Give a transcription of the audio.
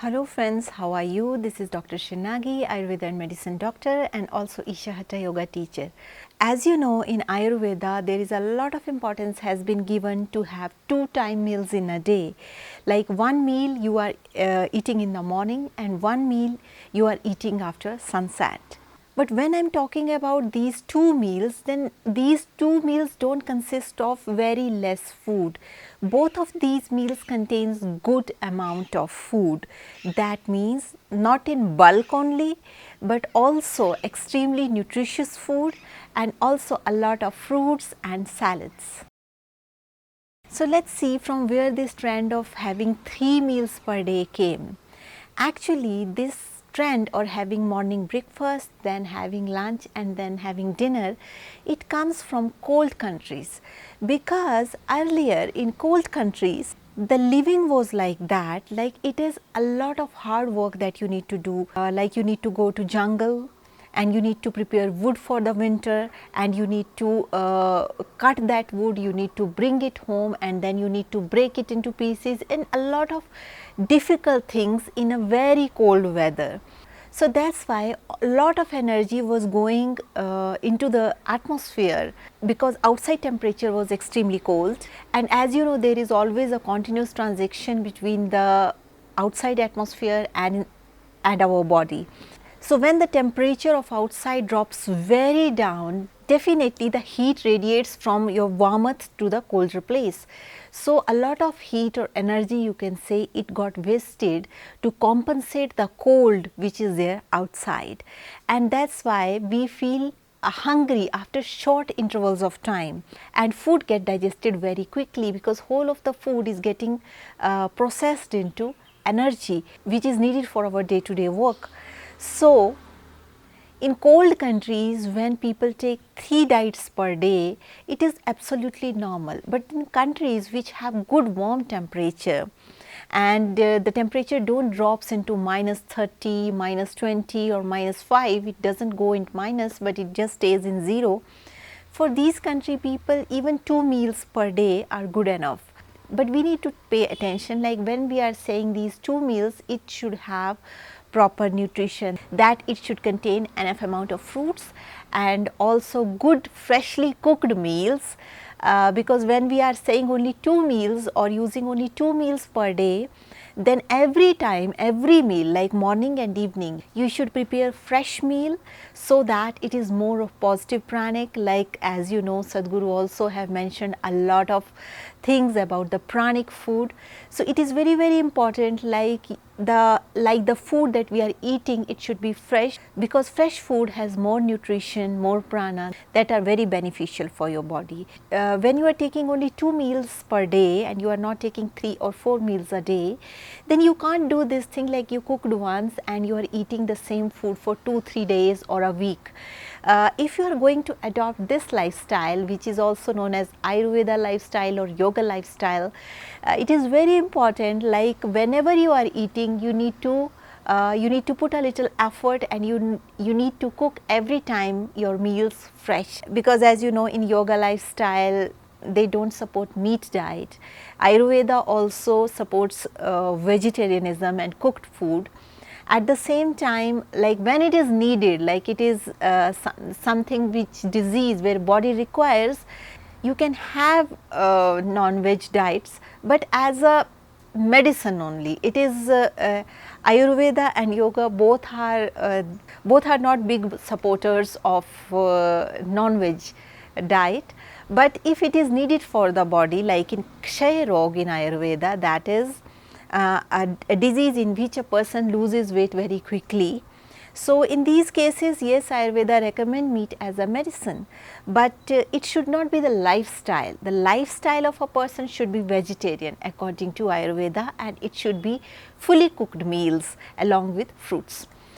Hello friends, how are you? This is Dr. Shinagi, Ayurveda and medicine doctor and also Isha Hatha yoga teacher. As you know, in Ayurveda there is a lot of importance has been given to have 2-time meals in a day. Like one meal you are eating in the morning and one meal you are eating after sunset. But when I am talking about these two meals, then these two meals don't consist of very less food. Both of these meals contains good amount of food. That means not in bulk only, but also extremely nutritious food and also a lot of fruits and salads. So let's see from where this trend of having 3 meals per day came. Actually, this trend or having morning breakfast, then having lunch and then having dinner, it comes from cold countries, because earlier in cold countries the living was like that, like it is a lot of hard work that you need to do, like you need to go to jungle and you need to prepare wood for the winter and you need to cut that wood, you need to bring it home and then you need to break it into pieces, and a lot of difficult things in a very cold weather. So that's why a lot of energy was going into the atmosphere, because outside temperature was extremely cold, and as you know there is always a continuous transaction between the outside atmosphere and our body. So when the temperature of outside drops very down, definitely the heat radiates from your warmth to the colder place. So a lot of heat or energy, you can say, it got wasted to compensate the cold which is there outside, and that's why we feel hungry after short intervals of time, and food get digested very quickly because whole of the food is getting processed into energy which is needed for our day to day work. So in cold countries, when people take 3 diets per day, it is absolutely normal. But in countries which have good warm temperature and the temperature don't drops into minus 30, minus 20 or minus 5, it does not go into minus, but it just stays in 0. For these country people, even 2 meals per day are good enough. But we need to pay attention, like when we are saying these 2 meals, it should have proper nutrition, that it should contain enough amount of fruits and also good freshly cooked meals, because when we are saying only 2 meals or using only 2 meals per day, then every time, every meal like morning and evening, you should prepare fresh meal so that it is more of positive pranic. Like as you know, Sadhguru also have mentioned a lot of things about the pranic food. So it is very, very important, like the food that we are eating, it should be fresh, because fresh food has more nutrition, more prana that are very beneficial for your body. When you are taking only 2 meals per day and you are not taking 3 or 4 meals a day, then you can't do this thing like you cooked once and you are eating the same food for 2-3 days or a week. If you are going to adopt this lifestyle, which is also known as Ayurveda lifestyle or yoga lifestyle, it is very important, like whenever you are eating, you need to put a little effort and you need to cook every time your meals fresh, because as you know in yoga lifestyle they don't support meat diet. Ayurveda also supports vegetarianism and cooked food. At the same time, like when it is needed, like it is something which disease where body requires, you can have non-veg diets, but as a medicine only. It is Ayurveda and yoga both are not big supporters of non-veg diet, but if it is needed for the body, like in Kshay Rog in Ayurveda, that is a disease in which a person loses weight very quickly. So in these cases, yes, Ayurveda recommend meat as a medicine, but it should not be the lifestyle. The lifestyle of a person should be vegetarian according to Ayurveda, and it should be fully cooked meals along with fruits.